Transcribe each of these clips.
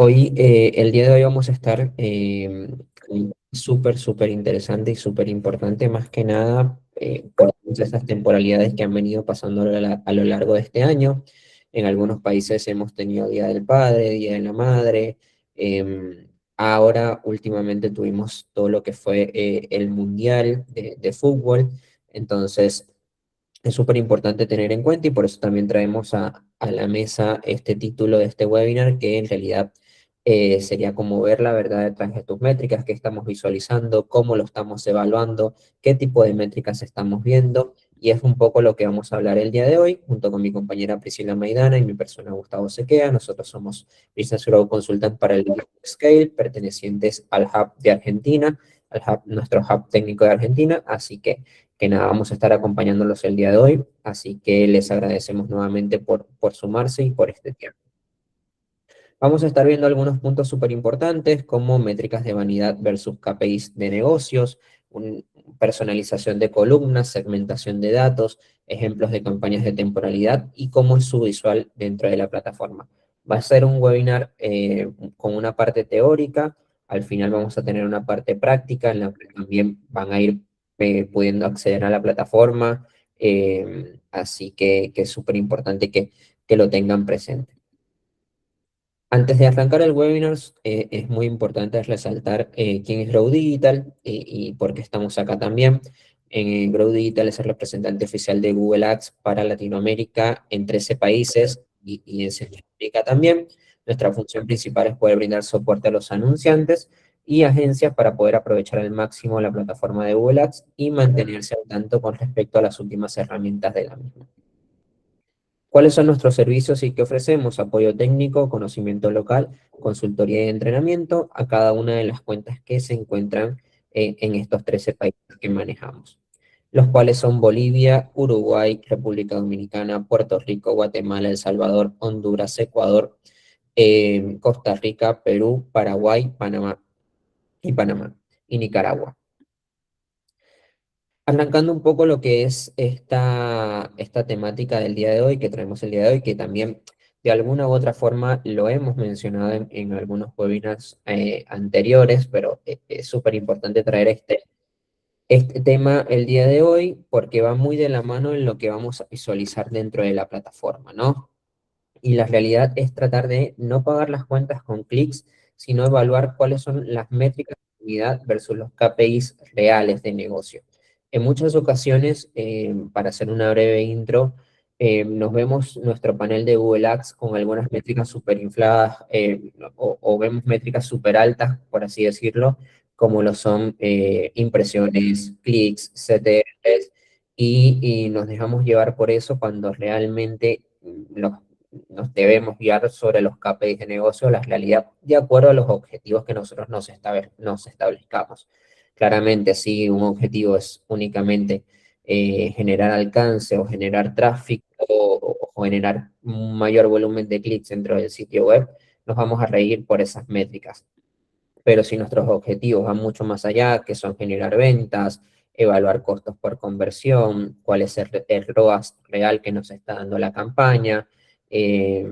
Hoy, el día de hoy vamos a estar súper interesante y súper importante, más que nada por todas estas temporalidades que han venido pasando a lo largo de este año. En algunos países hemos tenido Día del Padre, Día de la Madre. Ahora, últimamente tuvimos todo lo que fue el Mundial de Fútbol. Entonces, es súper importante tener en cuenta y por eso también traemos a la mesa este título de este webinar, que en realidad sería como ver la verdad detrás de tus métricas, qué estamos visualizando, cómo lo estamos evaluando, qué tipo de métricas estamos viendo. Y es un poco lo que vamos a hablar el día de hoy, junto con mi compañera Priscila Maidana y mi persona Gustavo Sequea. Nosotros somos Business Growth Consultant para el Scale, pertenecientes al Hub de Argentina, al hub, nuestro hub técnico de Argentina. Así que nada, vamos a estar acompañándolos el día de hoy, así que les agradecemos nuevamente por sumarse y por este tiempo. Vamos a estar viendo algunos puntos súper importantes como métricas de vanidad versus KPIs de negocios, personalización de columnas, segmentación de datos, ejemplos de campañas de temporalidad y cómo es su visual dentro de la plataforma. Va a ser un webinar con una parte teórica, al final vamos a tener una parte práctica en la que también van a ir pudiendo acceder a la plataforma, así que es súper importante que lo tengan presente. Antes de arrancar el webinar, es muy importante resaltar quién es Grow Digital y por qué estamos acá también. Grow Digital es el representante oficial de Google Ads para Latinoamérica en 13 países y en Centroamérica también. Nuestra función principal es poder brindar soporte a los anunciantes y agencias para poder aprovechar al máximo la plataforma de Google Ads y mantenerse al tanto con respecto a las últimas herramientas de la misma. ¿Cuáles son nuestros servicios y qué ofrecemos? Apoyo técnico, conocimiento local, consultoría y entrenamiento a cada una de las cuentas que se encuentran en estos 13 países que manejamos, los cuales son Bolivia, Uruguay, República Dominicana, Puerto Rico, Guatemala, El Salvador, Honduras, Ecuador, Costa Rica, Perú, Paraguay, Panamá y Nicaragua. Arrancando un poco lo que es esta temática del día de hoy, que traemos el día de hoy, que también de alguna u otra forma lo hemos mencionado en algunos webinars anteriores, pero es súper importante traer este tema el día de hoy porque va muy de la mano en lo que vamos a visualizar dentro de la plataforma, ¿no? Y la realidad es tratar de no pagar las cuentas con clics, sino evaluar cuáles son las métricas de unidad versus los KPIs reales de negocio. En muchas ocasiones, para hacer una breve intro, nos vemos nuestro panel de Google Ads con algunas métricas súper infladas o vemos métricas súper altas, por así decirlo, como lo son impresiones, clics, CTRs, y nos dejamos llevar por eso cuando realmente nos debemos guiar sobre los KPIs de negocio, la realidad, de acuerdo a los objetivos que nosotros nos establezcamos. Claramente, si un objetivo es únicamente generar alcance o generar tráfico o generar un mayor volumen de clics dentro del sitio web, nos vamos a reír por esas métricas. Pero si nuestros objetivos van mucho más allá, que son generar ventas, evaluar costos por conversión, cuál es el ROAS real que nos está dando la campaña, eh,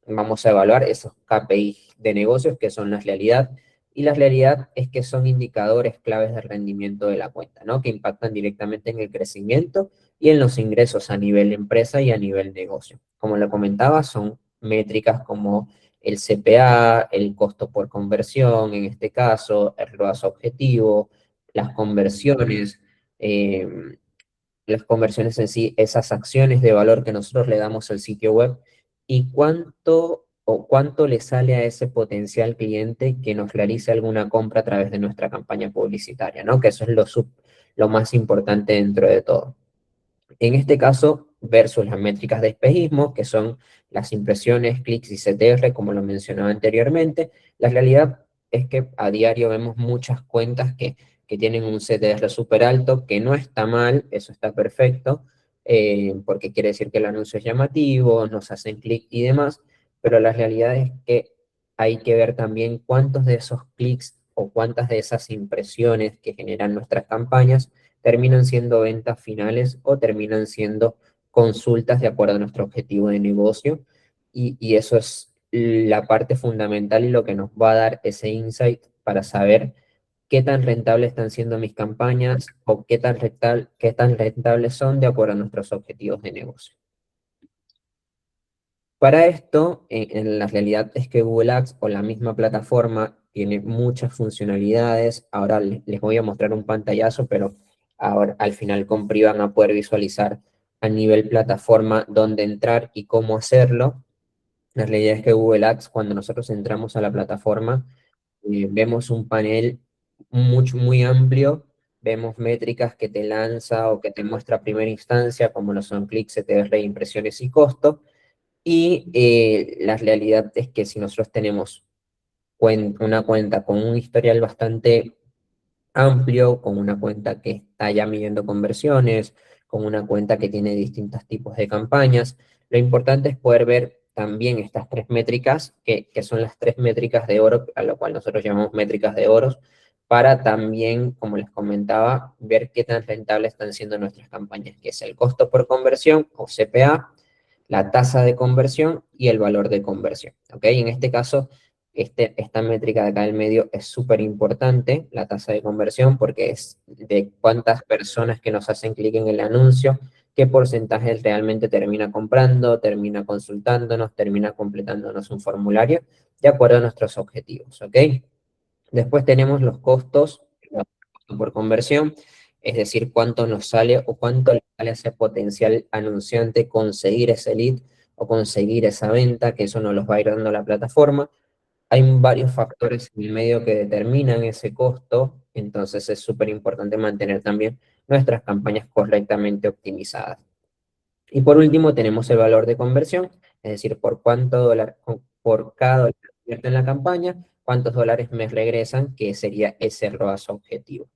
vamos a evaluar esos KPI de negocios que son la realidad. Y la realidad es que son indicadores claves de rendimiento de la cuenta, ¿no? Que impactan directamente en el crecimiento y en los ingresos a nivel empresa y a nivel negocio. Como lo comentaba, son métricas como el CPA, el costo por conversión, en este caso, el ROAS objetivo, las conversiones, eh, las conversiones en sí, esas acciones de valor que nosotros le damos al sitio web y cuánto le sale a ese potencial cliente que nos realice alguna compra a través de nuestra campaña publicitaria, ¿no? Que eso es lo más importante dentro de todo. En este caso, versus las métricas de espejismo, que son las impresiones, clics y CTR, como lo mencionaba anteriormente, la realidad es que a diario vemos muchas cuentas que tienen un CTR súper alto, que no está mal, eso está perfecto, porque quiere decir que el anuncio es llamativo, nos hacen clic y demás, pero la realidad es que hay que ver también cuántos de esos clics o cuántas de esas impresiones que generan nuestras campañas terminan siendo ventas finales o terminan siendo consultas de acuerdo a nuestro objetivo de negocio. Y eso es la parte fundamental y lo que nos va a dar ese insight para saber qué tan rentables están siendo mis campañas o qué tan rentables son de acuerdo a nuestros objetivos de negocio. Para esto, en la realidad es que Google Ads o la misma plataforma tiene muchas funcionalidades. Ahora les voy a mostrar un pantallazo, pero ahora al final con Pri van a poder visualizar a nivel plataforma dónde entrar y cómo hacerlo. La realidad es que Google Ads, cuando nosotros entramos a la plataforma, vemos un panel muy amplio, vemos métricas que te lanza o que te muestra a primera instancia, como lo son clics, CTR, impresiones y costo. Y la realidad es que si nosotros tenemos una cuenta con un historial bastante amplio, con una cuenta que está ya midiendo conversiones, con una cuenta que tiene distintos tipos de campañas, lo importante es poder ver también estas tres métricas, que son las tres métricas de oro, a lo cual nosotros llamamos métricas de oro, para también, como les comentaba, ver qué tan rentables están siendo nuestras campañas, que es el costo por conversión o CPA, la tasa de conversión y el valor de conversión. ¿Ok? En este caso, esta métrica de acá del medio es súper importante, la tasa de conversión, porque es de cuántas personas que nos hacen clic en el anuncio, qué porcentaje realmente termina comprando, termina consultándonos, termina completándonos un formulario, de acuerdo a nuestros objetivos. ¿Ok? Después tenemos los costos por conversión, es decir, cuánto nos sale o cuánto le sale a ese potencial anunciante conseguir ese lead o conseguir esa venta, que eso nos los va a ir dando la plataforma. Hay varios factores en el medio que determinan ese costo, entonces es súper importante mantener también nuestras campañas correctamente optimizadas. Y por último tenemos el valor de conversión, es decir, por cuánto dólar, por cada dólar que invierto en la campaña, cuántos dólares me regresan, que sería ese ROAS objetivo.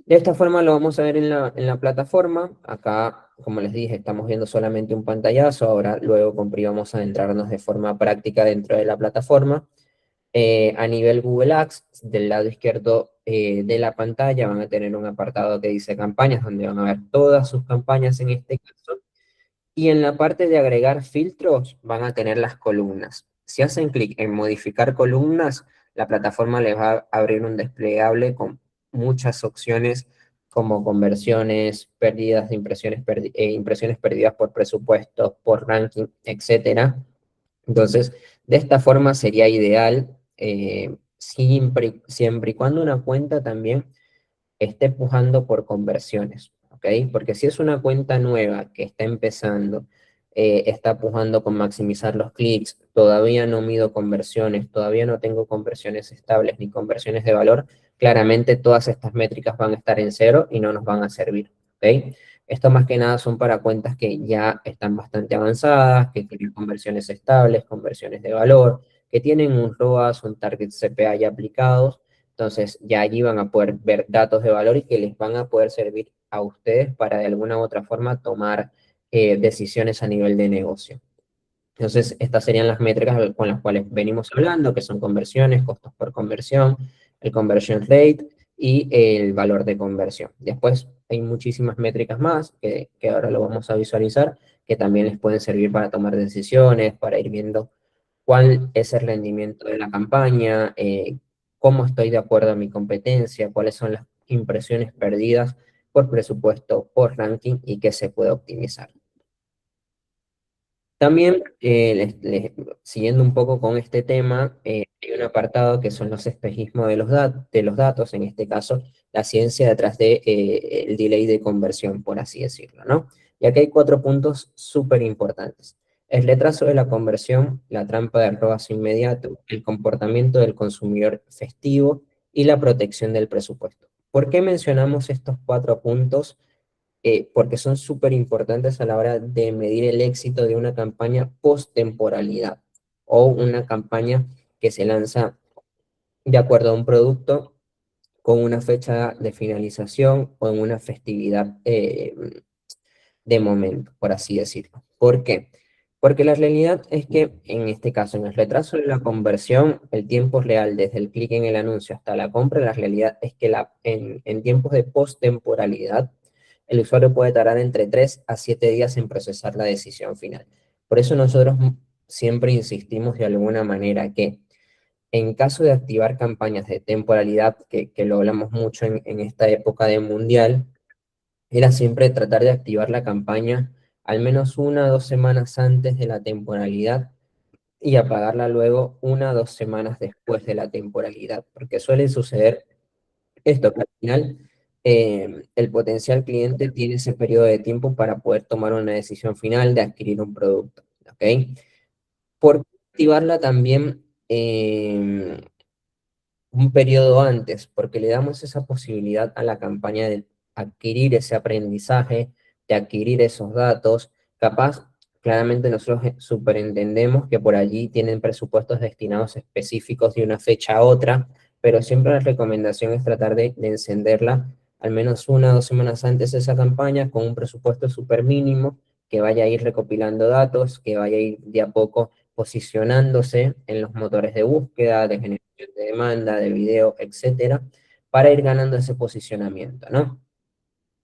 De esta forma lo vamos a ver en la plataforma. Acá, como les dije, estamos viendo solamente un pantallazo. Ahora, luego con Pri vamos a adentrarnos de forma práctica dentro de la plataforma. A nivel Google Ads, del lado izquierdo de la pantalla van a tener un apartado que dice campañas, donde van a ver todas sus campañas en este caso. Y en la parte de agregar filtros van a tener las columnas. Si hacen clic en modificar columnas, la plataforma les va a abrir un desplegable con muchas opciones como conversiones, pérdidas de impresiones, impresiones perdidas por presupuesto, por ranking, etcétera. Entonces, de esta forma sería ideal, siempre y cuando una cuenta también esté pujando por conversiones, ¿ok? Porque si es una cuenta nueva que está empezando, está pujando con maximizar los clics, todavía no mido conversiones, todavía no tengo conversiones estables ni conversiones de valor, claramente todas estas métricas van a estar en cero y no nos van a servir, ¿ok? Esto más que nada son para cuentas que ya están bastante avanzadas, que tienen conversiones estables, conversiones de valor, que tienen un ROAS, un target CPA ya aplicados. Entonces, ya allí van a poder ver datos de valor y que les van a poder servir a ustedes para de alguna u otra forma tomar decisiones a nivel de negocio. Entonces, estas serían las métricas con las cuales venimos hablando, que son conversiones, costos por conversión, el conversion rate y el valor de conversión. Después hay muchísimas métricas más que ahora lo vamos a visualizar, que también les pueden servir para tomar decisiones, para ir viendo cuál es el rendimiento de la campaña, cómo estoy de acuerdo a mi competencia, cuáles son las impresiones perdidas por presupuesto, por ranking y qué se puede optimizar. También, siguiendo un poco con este tema, hay un apartado que son los espejismos de de los datos, en este caso, la ciencia detrás de, el delay de conversión, por así decirlo, ¿no? Y aquí hay cuatro puntos súper importantes. El retraso de la conversión, la trampa de ROAS inmediato, el comportamiento del consumidor festivo y la protección del presupuesto. ¿Por qué mencionamos estos cuatro puntos? Porque son súper importantes a la hora de medir el éxito de una campaña post-temporalidad o una campaña que se lanza de acuerdo a un producto con una fecha de finalización o en una festividad de momento, por así decirlo. ¿Por qué? Porque la realidad es que en este caso, en el retraso de la conversión, el tiempo real desde el clic en el anuncio hasta la compra, la realidad es que en tiempos de post-temporalidad, el usuario puede tardar entre 3 a 7 días en procesar la decisión final. Por eso nosotros siempre insistimos de alguna manera que en caso de activar campañas de temporalidad, que lo hablamos mucho en esta época de mundial, era siempre tratar de activar la campaña al menos 1 o 2 semanas antes de la temporalidad y apagarla luego 1 o 2 semanas después de la temporalidad, porque suele suceder esto, que al final el potencial cliente tiene ese periodo de tiempo para poder tomar una decisión final de adquirir un producto, ¿ok? ¿Por qué activarla también un periodo antes? Porque le damos esa posibilidad a la campaña de adquirir ese aprendizaje, de adquirir esos datos. Capaz, claramente nosotros superentendemos que por allí tienen presupuestos destinados específicos de una fecha a otra, pero siempre la recomendación es tratar de encenderla al menos 1 o 2 semanas antes de esa campaña con un presupuesto súper mínimo que vaya a ir recopilando datos, que vaya a ir de a poco posicionándose en los motores de búsqueda, de generación de demanda, de video, etcétera, para ir ganando ese posicionamiento, ¿no?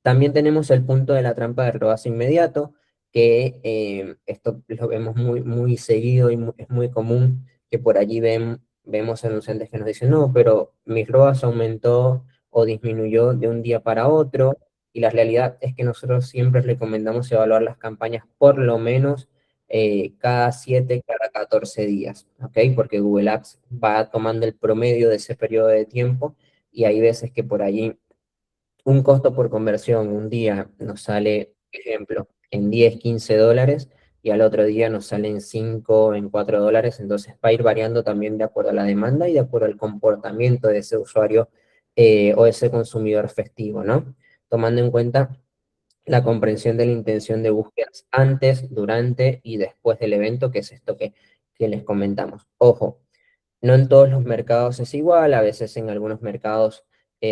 También tenemos el punto de la trampa de ROAS inmediato, que esto lo vemos muy seguido y es muy común que por allí vemos anunciantes que nos dicen, no, pero mi ROAS aumentó o disminuyó de un día para otro, y la realidad es que nosotros siempre recomendamos evaluar las campañas por lo menos cada 7, cada 14 días, ¿ok? Porque Google Ads va tomando el promedio de ese periodo de tiempo y hay veces que por allí un costo por conversión un día nos sale, ejemplo, en 10 15 dólares y al otro día nos salen 5 en 4 dólares, entonces va a ir variando también de acuerdo a la demanda y de acuerdo al comportamiento de ese usuario o ese consumidor festivo, ¿no? Tomando en cuenta la comprensión de la intención de búsquedas antes, durante y después del evento, que es esto que les comentamos. Ojo, no en todos los mercados es igual, a veces en algunos mercados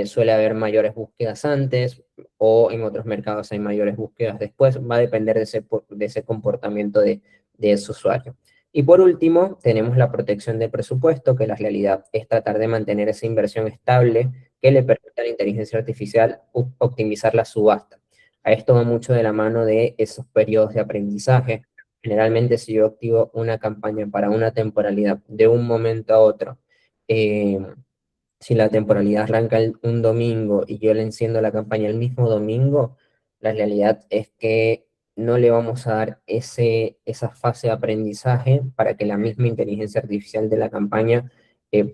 suele haber mayores búsquedas antes o en otros mercados hay mayores búsquedas después, va a depender de ese comportamiento de ese usuario. Y por último, tenemos la protección del presupuesto, que la realidad es tratar de mantener esa inversión estable que le permita a la inteligencia artificial optimizar la subasta. A esto va mucho de la mano de esos periodos de aprendizaje. Generalmente, si yo activo una campaña para una temporalidad de un momento a otro, eh, si la temporalidad arranca un domingo y yo le enciendo la campaña el mismo domingo, la realidad es que no le vamos a dar esa fase de aprendizaje para que la misma inteligencia artificial de la campaña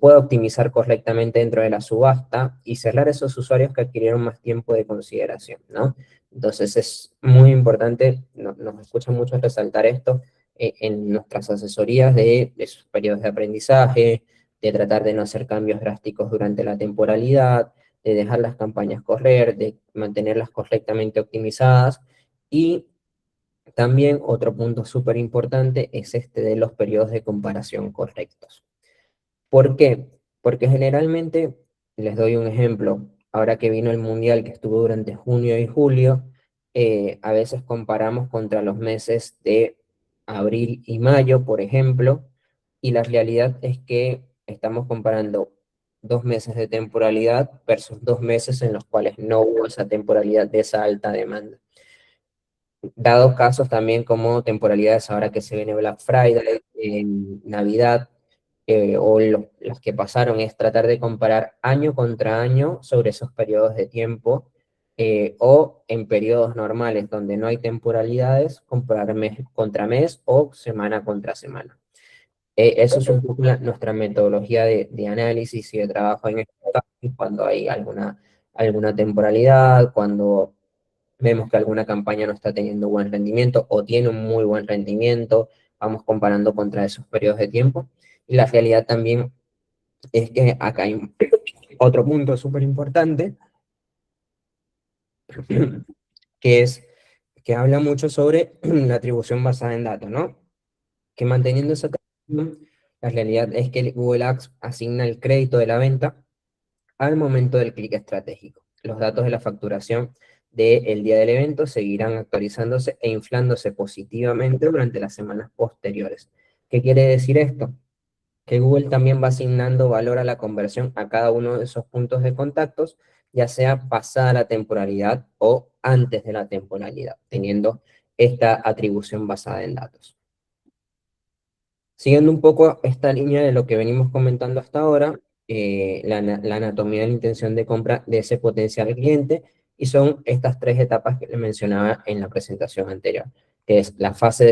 pueda optimizar correctamente dentro de la subasta y cerrar esos usuarios que adquirieron más tiempo de consideración, ¿no? Entonces es muy importante, nos escucha mucho resaltar esto en nuestras asesorías de sus periodos de aprendizaje, de tratar de no hacer cambios drásticos durante la temporalidad, de dejar las campañas correr, de mantenerlas correctamente optimizadas. Y también otro punto súper importante es este de los periodos de comparación correctos. ¿Por qué? Porque generalmente, les doy un ejemplo, ahora que vino el Mundial que estuvo durante junio y julio, a veces comparamos contra los meses de abril y mayo, por ejemplo, y la realidad es que estamos comparando 2 meses de temporalidad versus 2 meses en los cuales no hubo esa temporalidad de esa alta demanda. Dados casos también como temporalidades ahora que se viene Black Friday, en Navidad, las que pasaron, es tratar de comparar año contra año sobre esos periodos de tiempo, o en periodos normales donde no hay temporalidades, comparar mes contra mes o semana contra semana. Eso es un poco nuestra metodología de análisis y de trabajo en este caso, cuando hay alguna temporalidad, cuando vemos que alguna campaña no está teniendo buen rendimiento o tiene un muy buen rendimiento, vamos comparando contra esos periodos de tiempo. Y la realidad también es que acá hay otro punto súper importante, que es que habla mucho sobre la atribución basada en datos, ¿no? Que manteniendo esa atribución, la realidad es que Google Ads asigna el crédito de la venta al momento del clic estratégico. Los datos de la facturación del día del evento seguirán actualizándose e inflándose positivamente durante las semanas posteriores. ¿Qué quiere decir esto? Que Google también va asignando valor a la conversión a cada uno de esos puntos de contactos, ya sea pasada la temporalidad o antes de la temporalidad, teniendo esta atribución basada en datos. Siguiendo un poco esta línea de lo que venimos comentando hasta ahora, la anatomía de la intención de compra de ese potencial cliente, y son estas tres etapas que le mencionaba en la presentación anterior, que es la fase de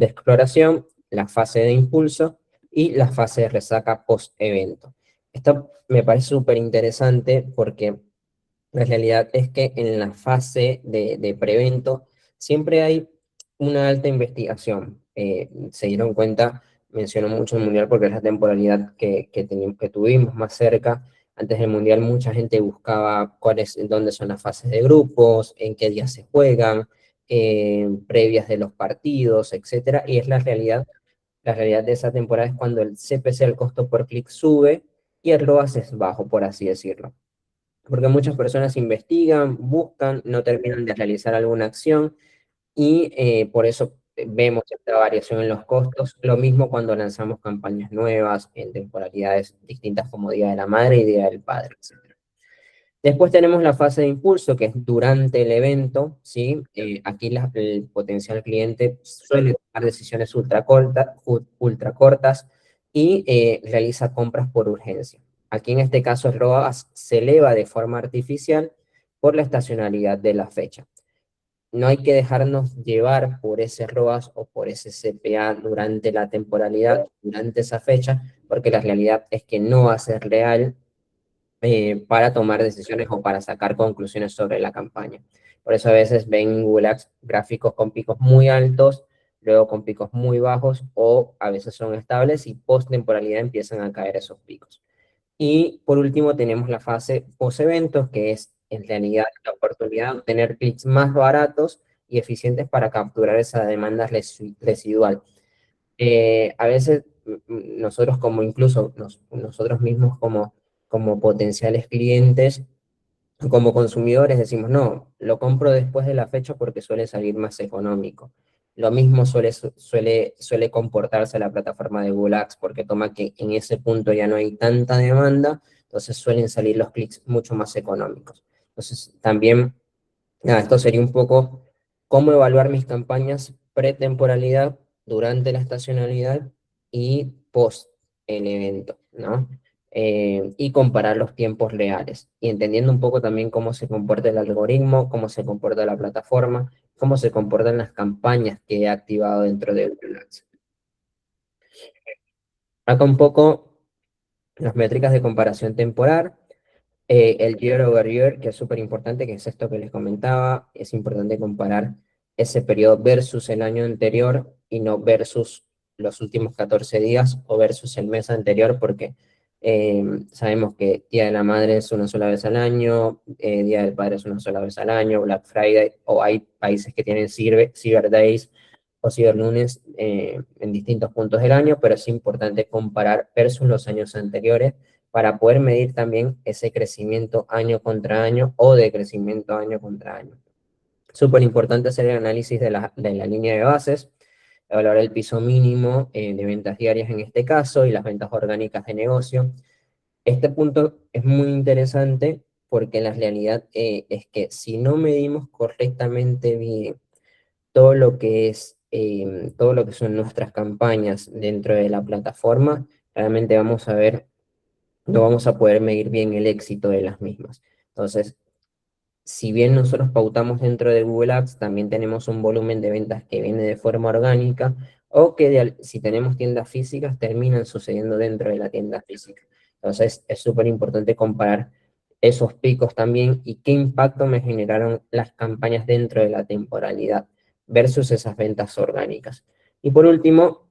exploración, la fase de impulso y la fase de resaca post-evento. Esto me parece súper interesante porque la realidad es que en la fase de prevento siempre hay una alta investigación. Se dieron cuenta, menciono mucho el Mundial porque es la temporalidad que tuvimos más cerca. Antes del Mundial mucha gente buscaba dónde son las fases de grupos, en qué días se juegan, previas de los partidos, etcétera. Y es la realidad de esa temporada es cuando el CPC, el costo por clic, sube y el ROAS es bajo, por así decirlo, porque muchas personas investigan, buscan, no terminan de realizar alguna acción y por eso vemos esta variación en los costos. Lo mismo cuando lanzamos campañas nuevas en temporalidades distintas como Día de la Madre y Día del Padre, etc. Después tenemos la fase de impulso, que es durante el evento, ¿sí? Aquí el potencial cliente suele tomar decisiones ultra cortas y realiza compras por urgencia. Aquí en este caso el ROAS se eleva de forma artificial por la estacionalidad de la fecha. No hay que dejarnos llevar por ese ROAS o por ese CPA durante la temporalidad, durante esa fecha, porque la realidad es que no va a ser real para tomar decisiones o para sacar conclusiones sobre la campaña. Por eso a veces ven en Google Ads gráficos con picos muy altos, luego con picos muy bajos, o a veces son estables y post temporalidad empiezan a caer esos picos. Y por último tenemos la fase post-eventos, que es en realidad la oportunidad de obtener clics más baratos y eficientes para capturar esa demanda residual. A veces nosotros como incluso nosotros mismos como potenciales clientes, como consumidores decimos, no, lo compro después de la fecha porque suele salir más económico. Lo mismo suele comportarse la plataforma de Google Ads porque toma que en ese punto ya no hay tanta demanda, entonces suelen salir los clics mucho más económicos. Entonces también, nada, esto sería un poco cómo evaluar mis campañas pretemporalidad, durante la estacionalidad y post el evento, ¿no? Y comparar los tiempos reales y entendiendo un poco también cómo se comporta el algoritmo, cómo se comporta la plataforma, cómo se comportan las campañas que he activado dentro de Google Ads. Acá un poco las métricas de comparación temporal. El year over year, que es súper importante, que es esto que les comentaba, es importante comparar ese periodo versus el año anterior y no versus los últimos 14 días o versus el mes anterior, porque sabemos que Día de la Madre es una sola vez al año, Día del Padre es una sola vez al año, Black Friday, o hay países que tienen Cyber Days o Cyber Lunes en distintos puntos del año, pero es importante comparar versus los años anteriores para poder medir también ese crecimiento año contra año o decrecimiento año contra año. Súper importante hacer el análisis de la línea de bases, evaluar el piso mínimo de ventas diarias en este caso y las ventas orgánicas de negocio. Este punto es muy interesante porque la realidad es que si no medimos correctamente bien todo lo que son nuestras campañas dentro de la plataforma, realmente vamos a ver, no vamos a poder medir bien el éxito de las mismas. Entonces, si bien nosotros pautamos dentro de Google Ads, también tenemos un volumen de ventas que viene de forma orgánica o que si tenemos tiendas físicas terminan sucediendo dentro de la tienda física. Entonces, es súper importante comparar esos picos también y qué impacto me generaron las campañas dentro de la temporalidad versus esas ventas orgánicas. Y por último,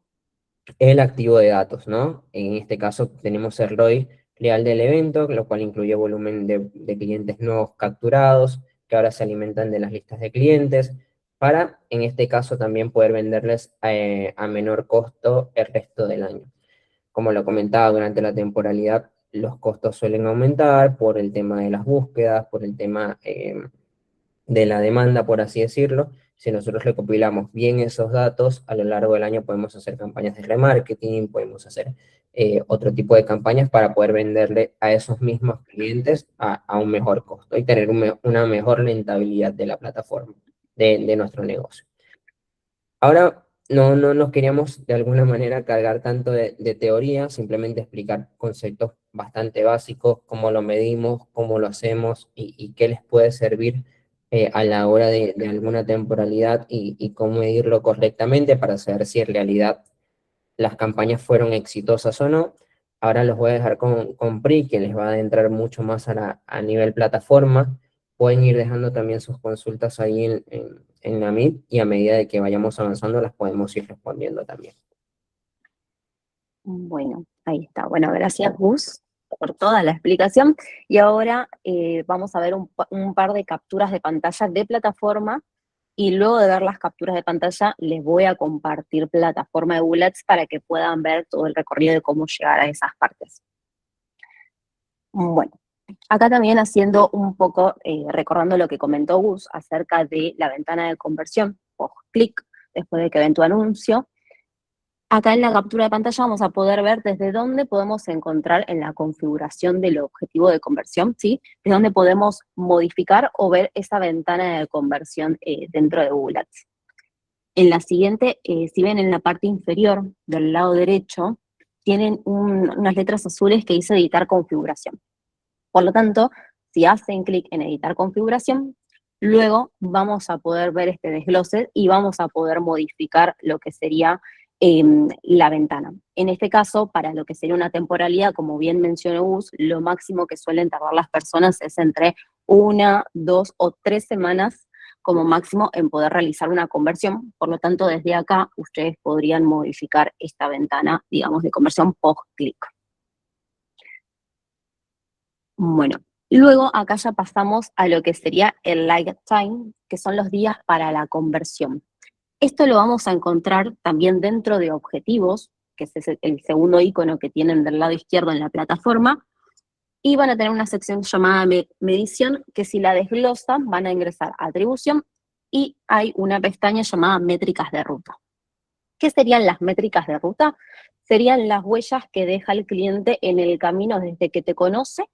el activo de datos, ¿no? En este caso tenemos el ROI real del evento, lo cual incluye volumen de clientes nuevos capturados, que ahora se alimentan de las listas de clientes, para, en este caso, también poder venderles a menor costo el resto del año. Como lo comentaba, durante la temporalidad los costos suelen aumentar por el tema de las búsquedas, por el tema de la demanda, por así decirlo. Si nosotros recopilamos bien esos datos, a lo largo del año podemos hacer campañas de remarketing, podemos hacer otro tipo de campañas para poder venderle a esos mismos clientes a un mejor costo y tener una mejor rentabilidad de la plataforma, de nuestro negocio. Ahora, no nos queríamos de alguna manera cargar tanto de teoría, simplemente explicar conceptos bastante básicos, cómo lo medimos, cómo lo hacemos y qué les puede servir a la hora de alguna temporalidad y cómo medirlo correctamente para saber si en realidad las campañas fueron exitosas o no. Ahora los voy a dejar con Pri, que les va a adentrar mucho más a nivel plataforma. Pueden ir dejando también sus consultas ahí en la Meet y a medida de que vayamos avanzando las podemos ir respondiendo también. Bueno, ahí está. Bueno, gracias Gus por toda la explicación. Y ahora vamos a ver un par de capturas de pantalla de plataforma y luego de ver las capturas de pantalla les voy a compartir plataforma de Google Ads para que puedan ver todo el recorrido de cómo llegar a esas partes. Bueno, acá también haciendo un poco, recordando lo que comentó Gus acerca de la ventana de conversión post-click, después de que ven tu anuncio. Acá en la captura de pantalla vamos a poder ver desde dónde podemos encontrar en la configuración del objetivo de conversión, ¿sí? Desde dónde podemos modificar o ver esa ventana de conversión dentro de Google Ads. En la siguiente, si ven en la parte inferior del lado derecho, tienen unas letras azules que dice editar configuración. Por lo tanto, si hacen clic en editar configuración, luego vamos a poder ver este desglose y vamos a poder modificar lo que sería la ventana. En este caso, para lo que sería una temporalidad, como bien mencionó Gus, lo máximo que suelen tardar las personas es entre 1, 2 o 3 semanas como máximo en poder realizar una conversión. Por lo tanto, desde acá ustedes podrían modificar esta ventana, digamos, de conversión post-clic. Bueno, luego acá ya pasamos a lo que sería el lifetime, que son los días para la conversión. Esto lo vamos a encontrar también dentro de objetivos, que es el segundo icono que tienen del lado izquierdo en la plataforma, y van a tener una sección llamada medición, que si la desglosan van a ingresar a atribución, y hay una pestaña llamada métricas de ruta. ¿Qué serían las métricas de ruta? Serían las huellas que deja el cliente en el camino desde que te conoce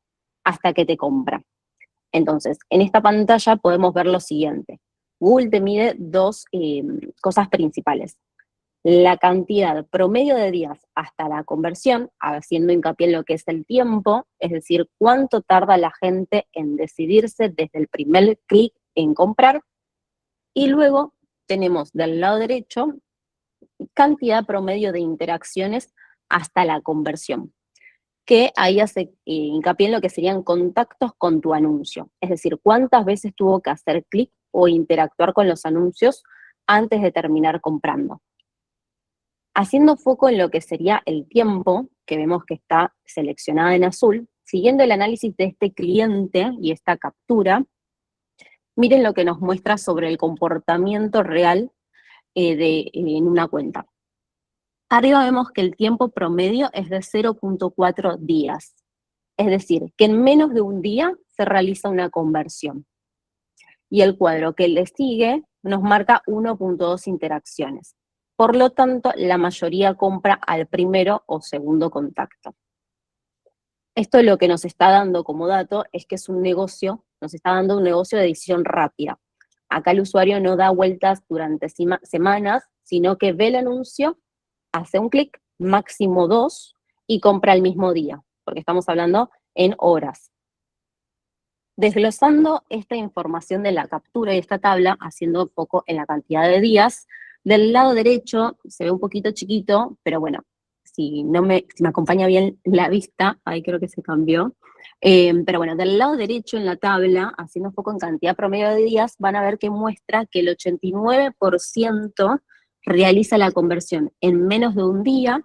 hasta que te compra. Entonces, en esta pantalla podemos ver lo siguiente. Google te mide dos cosas principales. La cantidad promedio de días hasta la conversión, haciendo hincapié en lo que es el tiempo, es decir, cuánto tarda la gente en decidirse desde el primer clic en comprar. Y luego tenemos del lado derecho cantidad promedio de interacciones hasta la conversión, que ahí hace hincapié en lo que serían contactos con tu anuncio. Es decir, cuántas veces tuvo que hacer clic o interactuar con los anuncios antes de terminar comprando. Haciendo foco en lo que sería el tiempo, que vemos que está seleccionada en azul, siguiendo el análisis de este cliente y esta captura, miren lo que nos muestra sobre el comportamiento real en una cuenta. Arriba vemos que el tiempo promedio es de 0.4 días. Es decir, que en menos de un día se realiza una conversión. Y el cuadro que le sigue nos marca 1.2 interacciones. Por lo tanto, la mayoría compra al primero o segundo contacto. Esto lo que nos está dando como dato es que es un negocio, nos está dando un negocio de decisión rápida. Acá el usuario no da vueltas durante semanas, sino que ve el anuncio, hace un clic, máximo 2, y compra el mismo día, porque estamos hablando en horas. Desglosando esta información de la captura y esta tabla, haciendo foco en la cantidad de días, del lado derecho se ve un poquito chiquito, pero bueno, si me acompaña bien la vista, ahí creo que se cambió. Pero bueno, del lado derecho en la tabla, haciendo foco en cantidad promedio de días, van a ver que muestra que el 89% realiza la conversión en menos de un día,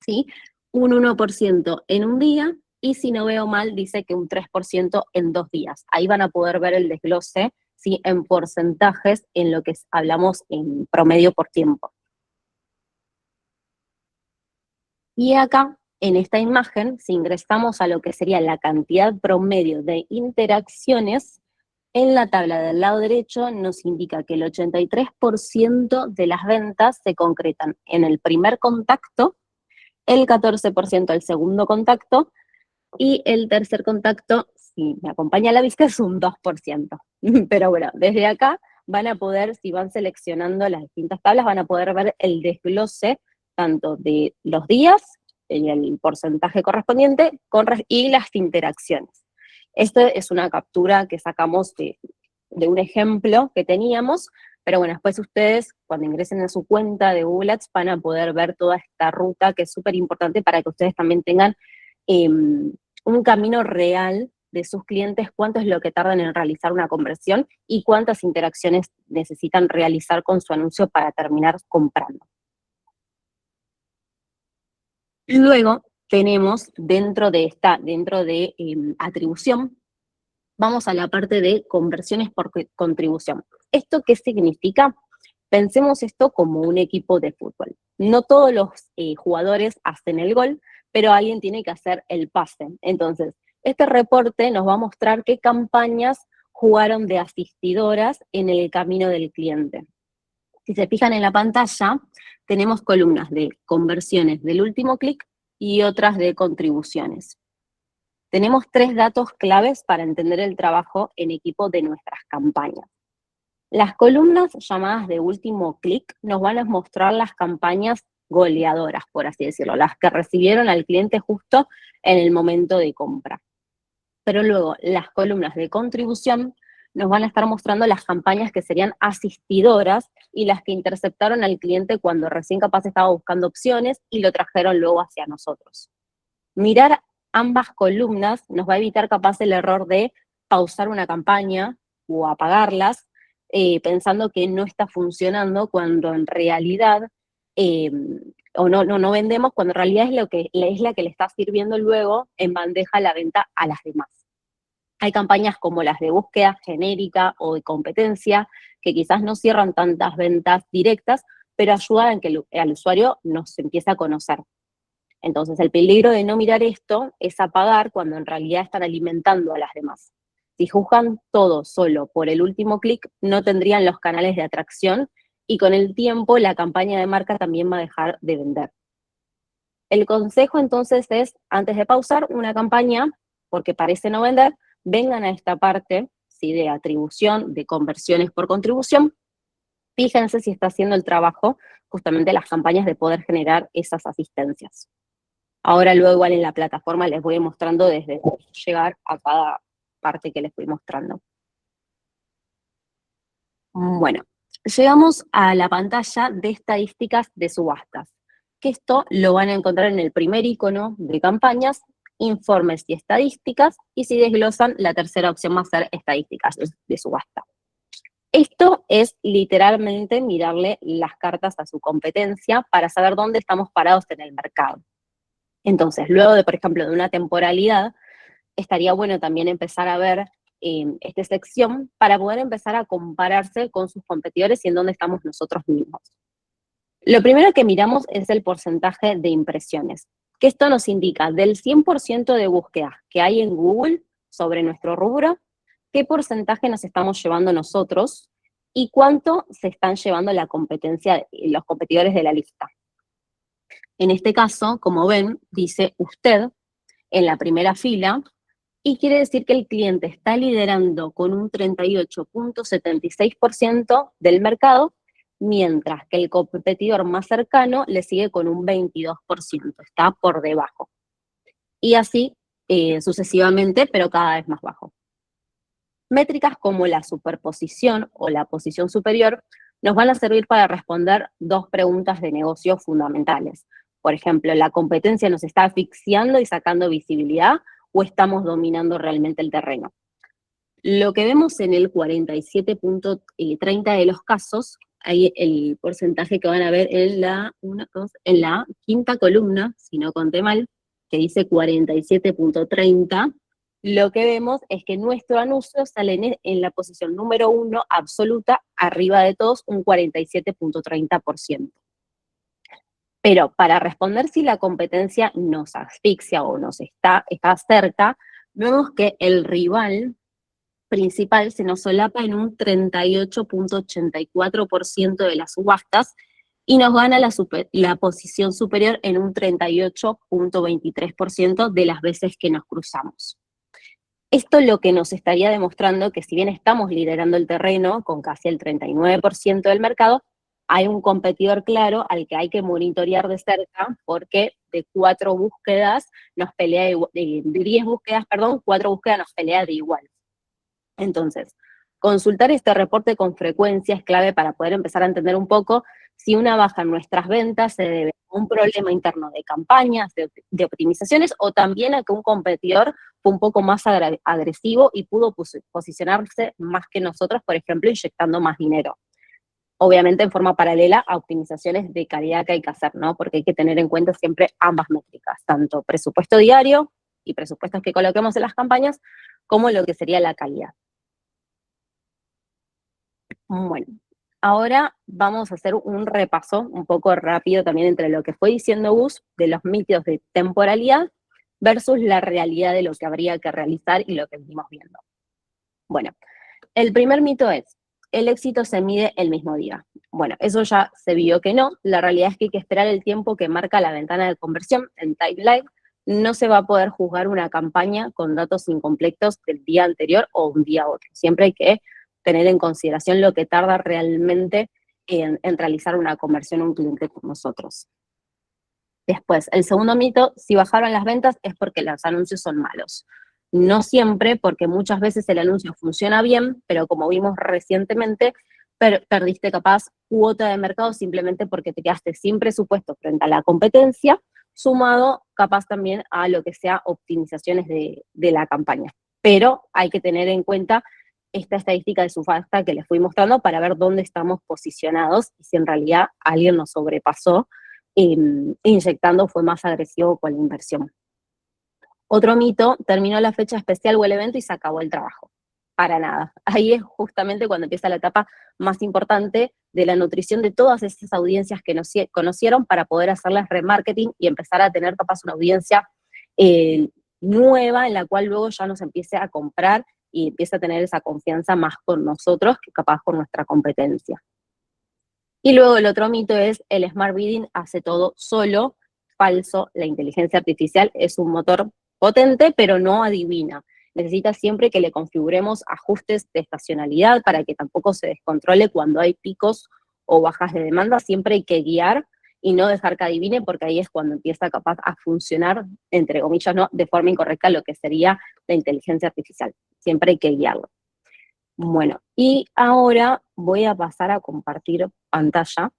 ¿sí? Un 1% en un día, y si no veo mal, dice que un 3% en 2 días. Ahí van a poder ver el desglose, ¿sí? En porcentajes, en lo que hablamos en promedio por tiempo. Y acá, en esta imagen, si ingresamos a lo que sería la cantidad promedio de interacciones, en la tabla del lado derecho nos indica que el 83% de las ventas se concretan en el primer contacto, el 14% el segundo contacto, y el tercer contacto, si me acompaña la vista, es un 2%. Pero bueno, desde acá van a poder, si van seleccionando las distintas tablas, van a poder ver el desglose tanto de los días, el porcentaje correspondiente, y las interacciones. Esto es una captura que sacamos de un ejemplo que teníamos, pero bueno, después ustedes, cuando ingresen a su cuenta de Google Ads, van a poder ver toda esta ruta que es súper importante para que ustedes también tengan un camino real de sus clientes, cuánto es lo que tardan en realizar una conversión y cuántas interacciones necesitan realizar con su anuncio para terminar comprando. Luego tenemos dentro de atribución, vamos a la parte de conversiones por contribución. ¿Esto qué significa? Pensemos esto como un equipo de fútbol. No todos los jugadores hacen el gol, pero alguien tiene que hacer el pase. Entonces, este reporte nos va a mostrar qué campañas jugaron de asistidoras en el camino del cliente. Si se fijan en la pantalla, tenemos columnas de conversiones del último clic y otras de contribuciones. Tenemos 3 datos claves para entender el trabajo en equipo de nuestras campañas. Las columnas llamadas de último clic nos van a mostrar las campañas goleadoras, por así decirlo, las que recibieron al cliente justo en el momento de compra. Pero luego las columnas de contribución nos van a estar mostrando las campañas que serían asistidoras y las que interceptaron al cliente cuando recién capaz estaba buscando opciones y lo trajeron luego hacia nosotros. Mirar ambas columnas nos va a evitar capaz el error de pausar una campaña o apagarlas pensando que no está funcionando cuando en realidad, o no vendemos, cuando en realidad es la que le está sirviendo luego en bandeja la venta a las demás. Hay campañas como las de búsqueda genérica o de competencia que quizás no cierran tantas ventas directas, pero ayudan a que al usuario nos empiece a conocer. Entonces, el peligro de no mirar esto es apagar cuando en realidad están alimentando a las demás. Si juzgan todo solo por el último clic, no tendrían los canales de atracción y con el tiempo la campaña de marca también va a dejar de vender. El consejo entonces es, antes de pausar una campaña, porque parece no vender, vengan a esta parte ¿sí? de atribución, de conversiones por contribución, fíjense si está haciendo el trabajo justamente las campañas de poder generar esas asistencias. Ahora luego igual en la plataforma les voy mostrando desde llegar a cada parte que les fui mostrando. Bueno, llegamos a la pantalla de estadísticas de subastas, que esto lo van a encontrar en el primer icono de campañas, informes y estadísticas, y si desglosan, la tercera opción va a ser estadísticas de subasta. Esto es literalmente mirarle las cartas a su competencia para saber dónde estamos parados en el mercado. Entonces, luego de, por ejemplo, de una temporalidad, estaría bueno también empezar a ver esta sección para poder empezar a compararse con sus competidores y en dónde estamos nosotros mismos. Lo primero que miramos es el porcentaje de impresiones, que esto nos indica del 100% de búsquedas que hay en Google sobre nuestro rubro, qué porcentaje nos estamos llevando nosotros y cuánto se están llevando la competencia, los competidores de la lista. En este caso, como ven, dice usted en la primera fila, y quiere decir que el cliente está liderando con un 38.76% del mercado, mientras que el competidor más cercano le sigue con un 22%, está por debajo. Y así sucesivamente, pero cada vez más bajo. Métricas como la superposición o la posición superior nos van a servir para responder 2 preguntas de negocio fundamentales. Por ejemplo, ¿la competencia nos está asfixiando y sacando visibilidad o estamos dominando realmente el terreno? Lo que vemos en el 47.30 de los casos, ahí el porcentaje que van a ver en la quinta columna, si no conté mal, que dice 47.30, lo que vemos es que nuestro anuncio sale en la posición número 1 absoluta, arriba de todos, un 47.30%. Pero para responder si la competencia nos asfixia o nos está cerca, vemos que el rival principal se nos solapa en un 38.84% de las subastas y nos gana la posición superior en un 38.23% de las veces que nos cruzamos. Esto lo que nos estaría demostrando que si bien estamos liderando el terreno con casi el 39% del mercado, hay un competidor claro al que hay que monitorear de cerca porque de 4 búsquedas nos pelea de 10 búsquedas, perdón, 4 búsquedas nos pelea de igual. Entonces, consultar este reporte con frecuencia es clave para poder empezar a entender un poco si una baja en nuestras ventas se debe a un problema interno de campañas, de optimizaciones, o también a que un competidor fue un poco más agresivo y pudo posicionarse más que nosotros, por ejemplo, inyectando más dinero. Obviamente en forma paralela a optimizaciones de calidad que hay que hacer, ¿no? Porque hay que tener en cuenta siempre ambas métricas, tanto presupuesto diario y presupuestos que coloquemos en las campañas, como lo que sería la calidad. Bueno, ahora vamos a hacer un repaso un poco rápido también entre lo que fue diciendo Gus de los mitos de temporalidad versus la realidad de lo que habría que realizar y lo que venimos viendo. Bueno, el primer mito es, el éxito se mide el mismo día. Bueno, eso ya se vio que no. La realidad es que hay que esperar el tiempo que marca la ventana de conversión en timeline. No se va a poder juzgar una campaña con datos incompletos del día anterior o un día a otro. Siempre hay que tener en consideración lo que tarda realmente en realizar una conversión un cliente con nosotros. Después, el segundo mito, si bajaron las ventas es porque los anuncios son malos. No siempre, porque muchas veces el anuncio funciona bien, pero como vimos recientemente, perdiste capaz cuota de mercado simplemente porque te quedaste sin presupuesto frente a la competencia, sumado capaz también a lo que sea optimizaciones de la campaña. Pero hay que tener en cuenta esta estadística de Subasta que les fui mostrando para ver dónde estamos posicionados y si en realidad alguien nos sobrepasó inyectando fue más agresivo con la inversión. Otro mito, terminó la fecha especial o el evento y se acabó el trabajo. Para nada. Ahí es justamente cuando empieza la etapa más importante de la nutrición de todas esas audiencias que nos conocieron para poder hacerles remarketing y empezar a tener capaz una audiencia nueva en la cual luego ya nos empiece a comprar y empieza a tener esa confianza más con nosotros que capaz con nuestra competencia. Y luego el otro mito es el Smart Bidding hace todo solo. Falso, la inteligencia artificial es un motor potente, pero no adivina. Necesita siempre que le configuremos ajustes de estacionalidad para que tampoco se descontrole cuando hay picos o bajas de demanda. Siempre hay que guiar y no dejar que adivine, porque ahí es cuando empieza capaz a funcionar, entre comillas, ¿no?, de forma incorrecta lo que sería la inteligencia artificial. Siempre hay que guiarlo. Bueno, y ahora voy a pasar a compartir pantalla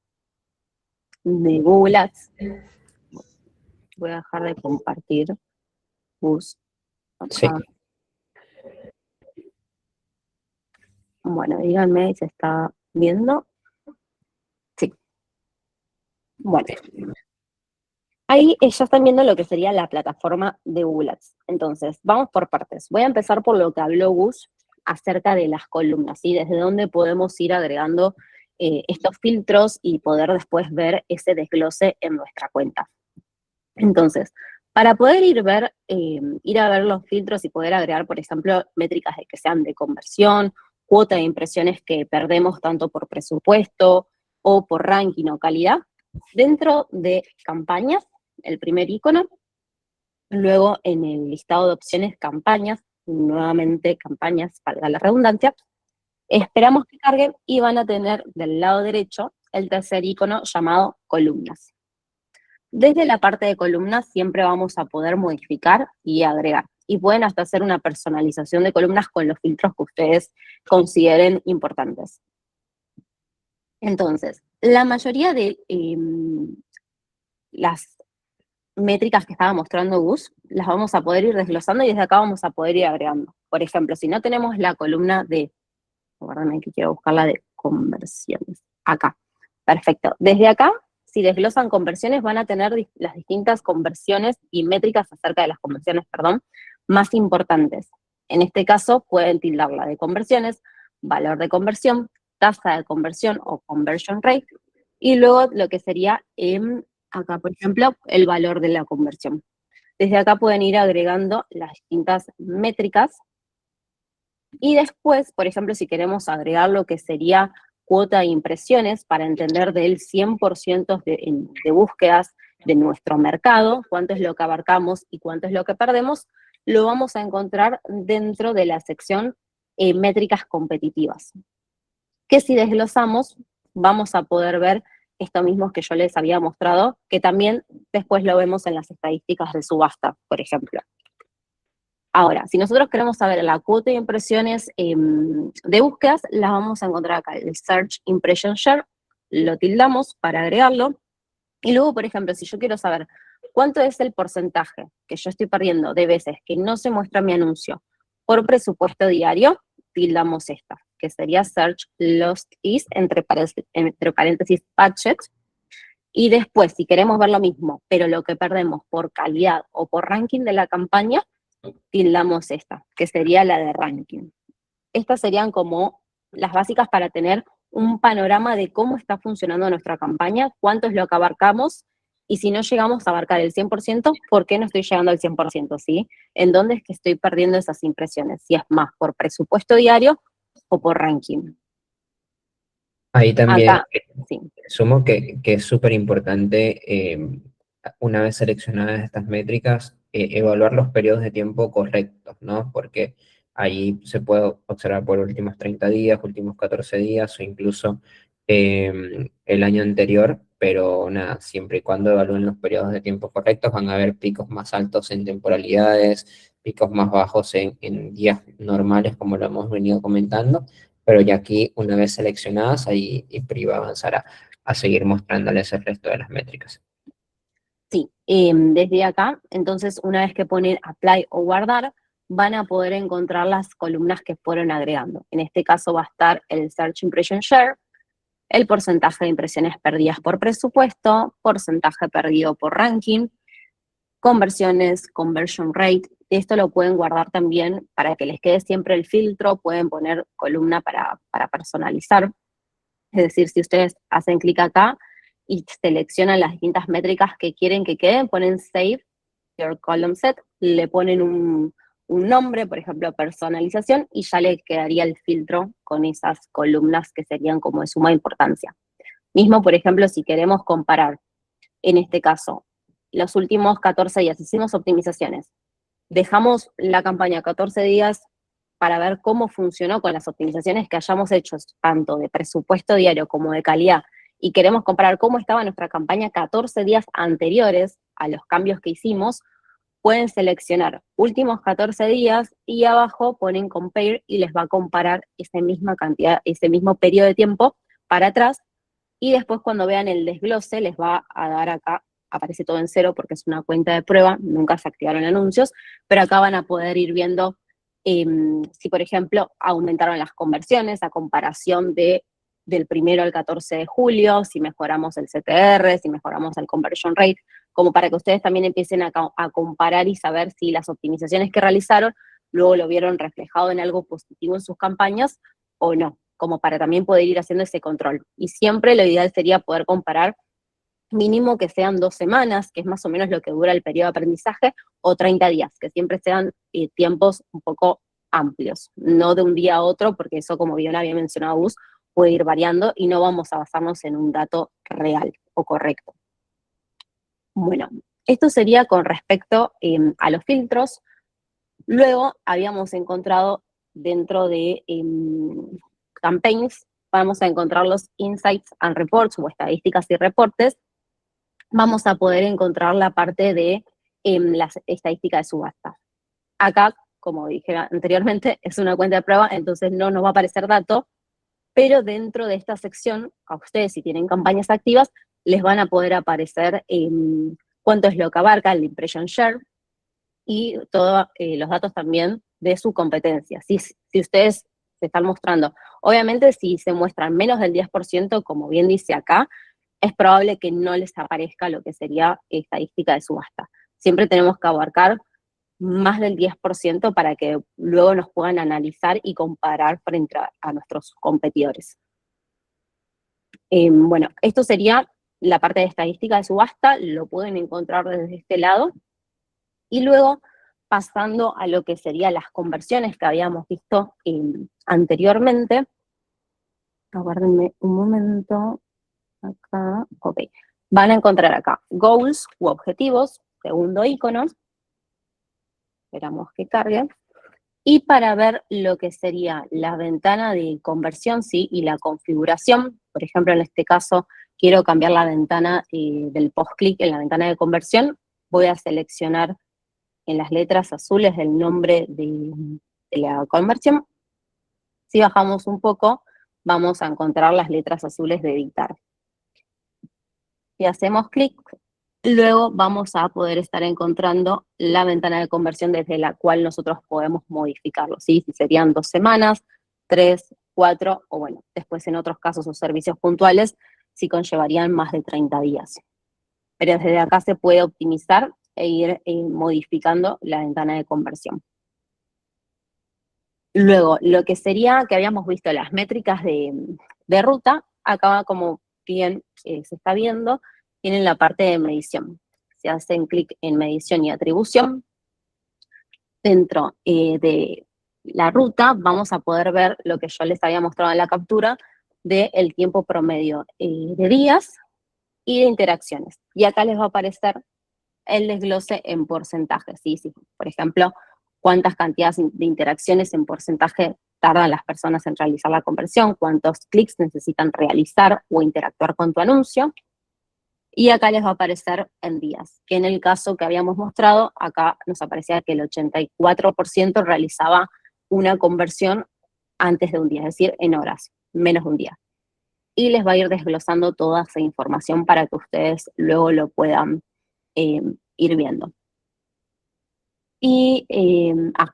de Google Ads. Voy a dejar de compartir Gus Sí. acá. Bueno, díganme si se está viendo. Sí. Bueno. Ahí ya están viendo lo que sería la plataforma de Google Ads. Entonces, vamos por partes. Voy a empezar por lo que habló Gus acerca de las columnas, ¿sí? Desde dónde podemos ir agregando estos filtros y poder después ver ese desglose en nuestra cuenta. Entonces, para poder ir a ver los filtros y poder agregar, por ejemplo, métricas de que sean de conversión, cuota de impresiones que perdemos tanto por presupuesto o por ranking o calidad, dentro de campañas, el primer icono, luego en el listado de opciones campañas, nuevamente campañas, valga la redundancia, esperamos que carguen y van a tener del lado derecho el tercer icono llamado columnas. Desde la parte de columnas siempre vamos a poder modificar y agregar. Y pueden hasta hacer una personalización de columnas con los filtros que ustedes consideren importantes. Entonces, la mayoría de las métricas que estaba mostrando Gus, las vamos a poder ir desglosando y desde acá vamos a poder ir agregando. Por ejemplo, si no tenemos la columna de, perdóname que quiero buscar la de conversiones, acá, perfecto. Desde acá, si desglosan conversiones, van a tener las distintas conversiones y métricas acerca de las conversiones, más importantes. En este caso, pueden tildarla de conversiones, valor de conversión, tasa de conversión o conversion rate, y luego lo que sería acá, por ejemplo, el valor de la conversión. Desde acá pueden ir agregando las distintas métricas y después, por ejemplo, si queremos agregar lo que sería cuota de impresiones para entender del 100% de búsquedas de nuestro mercado, cuánto es lo que abarcamos y cuánto es lo que perdemos, lo vamos a encontrar dentro de la sección métricas competitivas, que si desglosamos vamos a poder ver esto mismo que yo les había mostrado, que también después lo vemos en las estadísticas de subasta, por ejemplo. Ahora, si nosotros queremos saber la cuota de impresiones de búsquedas, las vamos a encontrar acá, el Search Impression Share, lo tildamos para agregarlo, y luego, por ejemplo, si yo quiero saber cuánto es el porcentaje que yo estoy perdiendo de veces que no se muestra mi anuncio por presupuesto diario, tildamos esta, que sería Search Lost Is, entre paréntesis budget, y después, si queremos ver lo mismo, pero lo que perdemos por calidad o por ranking de la campaña, tildamos esta, que sería la de ranking. Estas serían como las básicas para tener un panorama de cómo está funcionando nuestra campaña, cuánto es lo que abarcamos, y si no llegamos a abarcar el 100%, ¿por qué no estoy llegando al 100%? ¿Sí? ¿En dónde es que estoy perdiendo esas impresiones? Si es más por presupuesto diario o por ranking. Ahí también Acá, sí. sumo que es súper importante, una vez seleccionadas estas métricas, evaluar los periodos de tiempo correctos, ¿no? Porque ahí se puede observar por últimos 30 días, últimos 14 días o incluso el año anterior, pero nada, siempre y cuando evalúen los periodos de tiempo correctos van a haber picos más altos en temporalidades, picos más bajos en días normales, como lo hemos venido comentando, pero ya aquí, una vez seleccionadas, ahí Priva avanzará a seguir mostrándoles el resto de las métricas. Sí, desde acá, entonces una vez que ponen apply o guardar, van a poder encontrar las columnas que fueron agregando. En este caso va a estar el Search Impression Share, el porcentaje de impresiones perdidas por presupuesto, porcentaje perdido por ranking, conversiones, conversion rate. Esto lo pueden guardar también para que les quede siempre el filtro, pueden poner columna para personalizar. Es decir, si ustedes hacen clic acá y seleccionan las distintas métricas que quieren que queden, ponen Save Your Column Set, le ponen un nombre, por ejemplo, personalización, y ya le quedaría el filtro con esas columnas que serían como de suma importancia. Mismo, por ejemplo, si queremos comparar, en este caso, los últimos 14 días, hicimos optimizaciones, dejamos la campaña 14 días para ver cómo funcionó con las optimizaciones que hayamos hecho, tanto de presupuesto diario como de calidad, y queremos comparar cómo estaba nuestra campaña 14 días anteriores a los cambios que hicimos, pueden seleccionar últimos 14 días y abajo ponen compare y les va a comparar esa misma cantidad, ese mismo periodo de tiempo para atrás, y después cuando vean el desglose les va a dar acá, aparece todo en cero porque es una cuenta de prueba, nunca se activaron anuncios, pero acá van a poder ir viendo si, por ejemplo, aumentaron las conversiones a comparación del 1 al 14 de julio, si mejoramos el CTR, si mejoramos el conversion rate, como para que ustedes también empiecen a comparar y saber si las optimizaciones que realizaron luego lo vieron reflejado en algo positivo en sus campañas o no, como para también poder ir haciendo ese control. Y siempre lo ideal sería poder comparar mínimo que sean 2 semanas, que es más o menos lo que dura el periodo de aprendizaje, o 30 días, que siempre sean tiempos un poco amplios, no de un día a otro, porque eso, como bien había mencionado Gus, puede ir variando y no vamos a basarnos en un dato real o correcto. Bueno, esto sería con respecto a los filtros. Luego habíamos encontrado dentro de campaigns, vamos a encontrar los insights and reports o estadísticas y reportes. Vamos a poder encontrar la parte de las estadísticas de subasta. Acá, como dije anteriormente, es una cuenta de prueba, entonces no nos va a aparecer dato, pero dentro de esta sección, a ustedes si tienen campañas activas, les van a poder aparecer cuánto es lo que abarca el impression share y todos los datos también de su competencia. Si ustedes se están mostrando, obviamente si se muestran menos del 10%, como bien dice acá, es probable que no les aparezca lo que sería estadística de subasta. Siempre tenemos que abarcar más del 10% para que luego nos puedan analizar y comparar frente a nuestros competidores. Bueno, esto sería la parte de estadística de subasta, lo pueden encontrar desde este lado. Y luego, pasando a lo que serían las conversiones que habíamos visto anteriormente, aguárdenme un momento, acá, ok, van a encontrar acá goals u objetivos, segundo icono, esperamos que cargue. Y para ver lo que sería la ventana de conversión, ¿sí? Y la configuración, por ejemplo, en este caso, quiero cambiar la ventana del post-click en la ventana de conversión, voy a seleccionar en las letras azules el nombre de la conversión. Si bajamos un poco, vamos a encontrar las letras azules de editar. Si hacemos clic, luego vamos a poder estar encontrando la ventana de conversión desde la cual nosotros podemos modificarlo, ¿sí? Si serían 2 semanas, 3, 4, o bueno, después en otros casos o servicios puntuales, si conllevarían más de 30 días. Pero desde acá se puede optimizar e ir modificando la ventana de conversión. Luego, lo que sería que habíamos visto las métricas de ruta, acá como bien se está viendo, tienen la parte de medición. Se hacen clic en medición y atribución. Dentro de la ruta vamos a poder ver lo que yo les había mostrado en la captura del tiempo promedio de días y de interacciones. Y acá les va a aparecer el desglose en porcentajes, ¿sí? Sí, por ejemplo, cuántas cantidades de interacciones en porcentaje tardan las personas en realizar la conversión, cuántos clics necesitan realizar o interactuar con tu anuncio. Y acá les va a aparecer en días, que en el caso que habíamos mostrado, acá nos aparecía que el 84% realizaba una conversión antes de un día, es decir, en horas, menos de un día. Y les va a ir desglosando toda esa información para que ustedes luego lo puedan ir viendo. Y,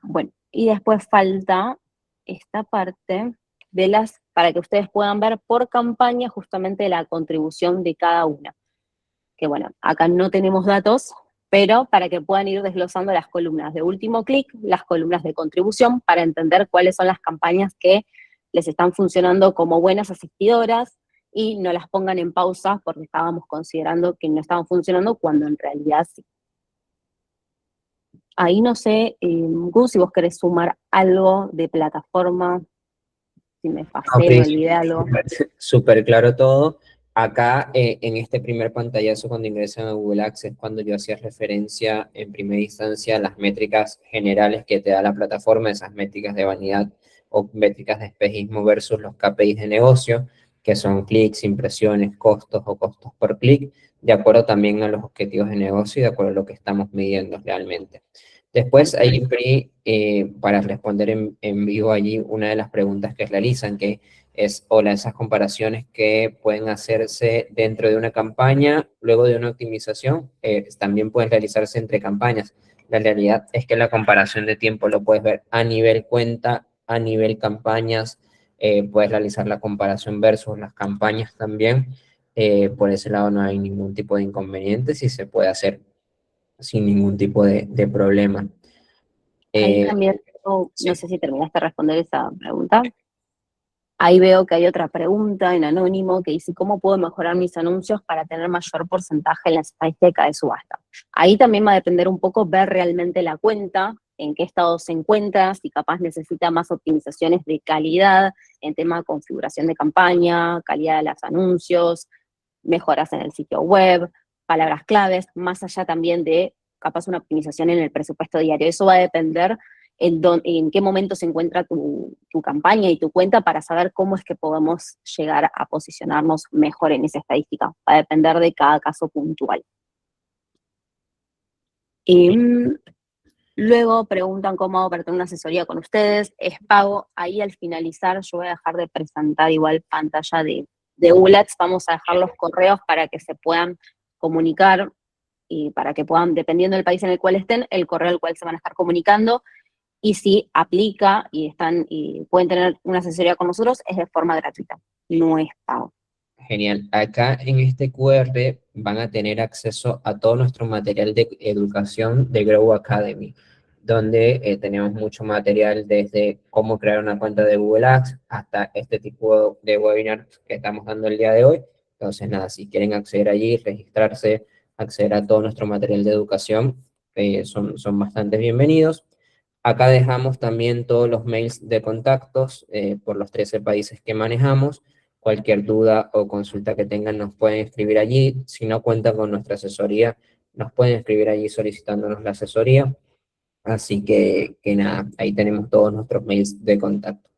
bueno, y después falta esta parte de para que ustedes puedan ver por campaña justamente la contribución de cada una. Que bueno, acá no tenemos datos, pero para que puedan ir desglosando las columnas de último clic, las columnas de contribución, para entender cuáles son las campañas que les están funcionando como buenas asistidoras y no las pongan en pausa porque estábamos considerando que no estaban funcionando cuando en realidad sí. Ahí no sé, Gus, si vos querés sumar algo de plataforma, si me No, pasé, me Pris, olvidé algo. súper claro todo. Acá en este primer pantallazo cuando ingresan a Google Ads es cuando yo hacía referencia en primera instancia a las métricas generales que te da la plataforma, esas métricas de vanidad o métricas de espejismo versus los KPIs de negocio, que son clics, impresiones, costos o costos por clic, de acuerdo también a los objetivos de negocio y de acuerdo a lo que estamos midiendo realmente. Tal Después, cual. ahí, Pri, para responder en vivo allí una de las preguntas que realizan, que es, hola, esas comparaciones que pueden hacerse dentro de una campaña, luego de una optimización, también pueden realizarse entre campañas. La realidad es que la comparación de tiempo lo puedes ver a nivel cuenta, a nivel campañas, puedes realizar la comparación versus las campañas también. Por ese lado no hay ningún tipo de inconveniente, si se puede hacer sin ningún tipo de problema. Ahí Eh, también, no sí. sé si terminaste de responder esa pregunta. Ahí veo que hay otra pregunta en anónimo que dice, ¿cómo puedo mejorar mis anuncios para tener mayor porcentaje en la estadística de subasta? Ahí también va a depender un poco ver realmente la cuenta, en qué estado se encuentra, si capaz necesita más optimizaciones de calidad en tema de configuración de campaña, calidad de los anuncios, mejoras en el sitio web, palabras claves, más allá también de capaz una optimización en el presupuesto diario. Eso va a depender en qué momento se encuentra tu campaña y tu cuenta para saber cómo es que podemos llegar a posicionarnos mejor en esa estadística. Va a depender de cada caso puntual. Y, luego preguntan cómo hago para tener una asesoría con ustedes. Es pago. Ahí al finalizar yo voy a dejar de presentar igual pantalla de Google Ads. Vamos a dejar los correos para que se puedan comunicar y para que puedan, dependiendo del país en el cual estén, el correo al cual se van a estar comunicando. Y si aplica y pueden tener una asesoría con nosotros, es de forma gratuita, no es pago. Genial. Acá en este QR van a tener acceso a todo nuestro material de educación de Grow Academy, donde tenemos mucho material desde cómo crear una cuenta de Google Ads hasta este tipo de webinar que estamos dando el día de hoy. Entonces, nada, si quieren acceder allí, registrarse, acceder a todo nuestro material de educación, son bastante bienvenidos. Acá dejamos también todos los mails de contactos por los 13 países que manejamos. Cualquier duda o consulta que tengan nos pueden escribir allí. Si no cuentan con nuestra asesoría, nos pueden escribir allí solicitándonos la asesoría. Así que nada, ahí tenemos todos nuestros mails de contacto.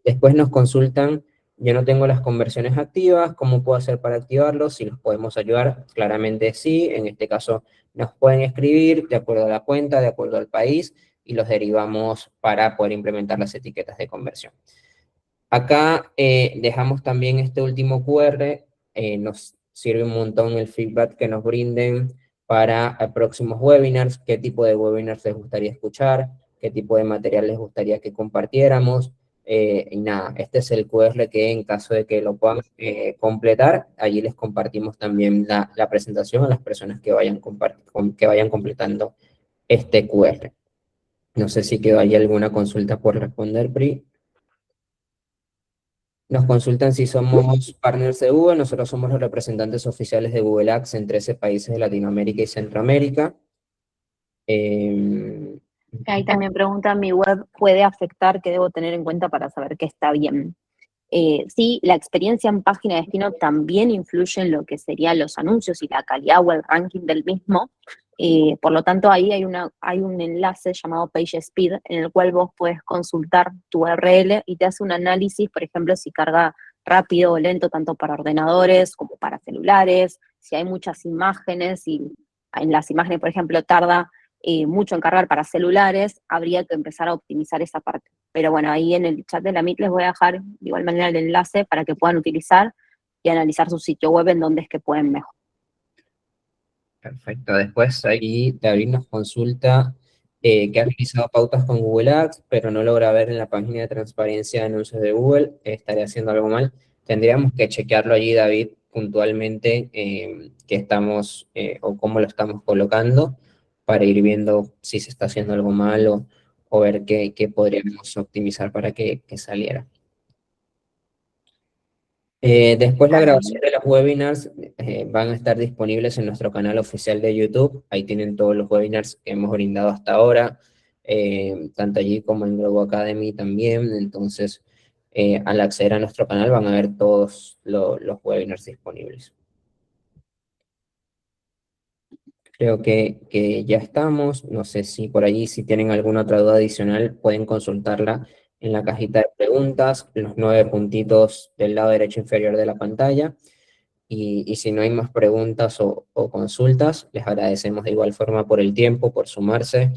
Después nos consultan, yo no tengo las conversiones activas, ¿cómo puedo hacer para activarlos? Si los podemos ayudar, claramente sí. En este caso nos pueden escribir de acuerdo a la cuenta, de acuerdo al país, y los derivamos para poder implementar las etiquetas de conversión. Acá dejamos también este último QR, nos sirve un montón el feedback que nos brinden para próximos webinars, qué tipo de webinars les gustaría escuchar, qué tipo de material les gustaría que compartiéramos. Y nada, este es el QR que en caso de que lo puedan completar, allí les compartimos también la presentación a las personas que que vayan completando este QR. No sé si quedó ahí alguna consulta por responder, Pri. Nos consultan si somos partners de Google. Nosotros somos los representantes oficiales de Google Ads en 13 países de Latinoamérica y Centroamérica. Eh, Ahí también pregunta, ¿mi web puede afectar? ¿Qué debo tener en cuenta para saber que está bien? Sí, la experiencia en página de destino también influye en lo que serían los anuncios y la calidad o el ranking del mismo. Por lo tanto, ahí hay un enlace llamado PageSpeed en el cual vos puedes consultar tu URL y te hace un análisis, por ejemplo, si carga rápido o lento tanto para ordenadores como para celulares, si hay muchas imágenes y en las imágenes, por ejemplo, tarda mucho en cargar para celulares, habría que empezar a optimizar esa parte. Pero bueno, ahí en el chat de la Meet les voy a dejar de igual manera el enlace para que puedan utilizar y analizar su sitio web en donde es que pueden mejorar. Perfecto. Después ahí David nos consulta que ha realizado pautas con Google Ads, pero no logra ver en la página de transparencia de anuncios de Google. Estaría haciendo algo mal. Tendríamos que chequearlo allí, David, puntualmente, qué estamos o cómo lo estamos colocando para ir viendo si se está haciendo algo mal o ver qué podríamos optimizar para que saliera. Después la grabación de los webinars van a estar disponibles en nuestro canal oficial de YouTube. Ahí tienen todos los webinars que hemos brindado hasta ahora, tanto allí como en Globo Academy también. Entonces, al acceder a nuestro canal van a ver todos los webinars disponibles. Creo que ya estamos. No sé si por allí, si tienen alguna otra duda adicional, pueden consultarla en la cajita de preguntas, los 9 puntitos del lado derecho inferior de la pantalla. Y si no hay más preguntas o consultas, les agradecemos de igual forma por el tiempo, por sumarse.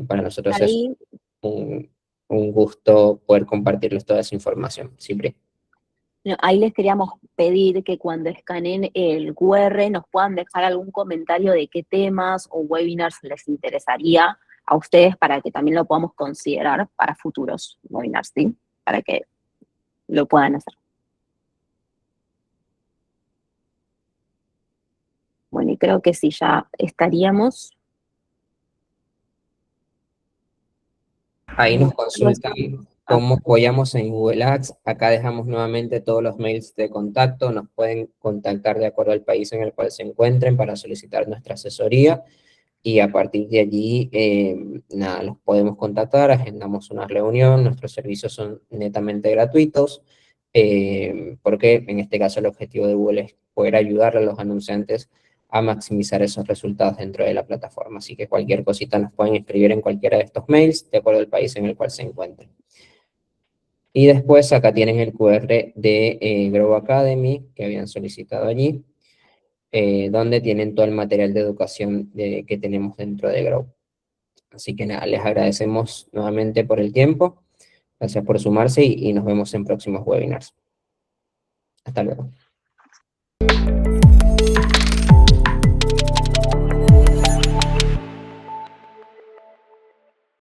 Para nosotros es Ahí, un, un gusto poder compartirles toda esa información. Siempre. no, ahí les queríamos pedir que cuando escaneen el QR nos puedan dejar algún comentario de qué temas o webinars les interesaría a ustedes para que también lo podamos considerar para futuros webinars, ¿sí? Para que lo puedan hacer. Bueno, y creo que sí, ya estaríamos. Ahí nos Pues, consultan cómo apoyamos en Google Ads. Acá dejamos nuevamente todos los mails de contacto. Nos pueden contactar de acuerdo al país en el cual se encuentren para solicitar nuestra asesoría. Y a partir de allí, nada, los podemos contactar, agendamos una reunión, nuestros servicios son netamente gratuitos, porque en este caso el objetivo de Google es poder ayudar a los anunciantes a maximizar esos resultados dentro de la plataforma. Así que cualquier cosita nos pueden escribir en cualquiera de estos mails, de acuerdo al país en el cual se encuentren. Y después acá tienen el QR de Grow Academy que habían solicitado allí, donde tienen todo el material de educación que tenemos dentro de Grow. Así que nada, les agradecemos nuevamente por el tiempo. Gracias por sumarse y nos vemos en próximos webinars. Hasta luego.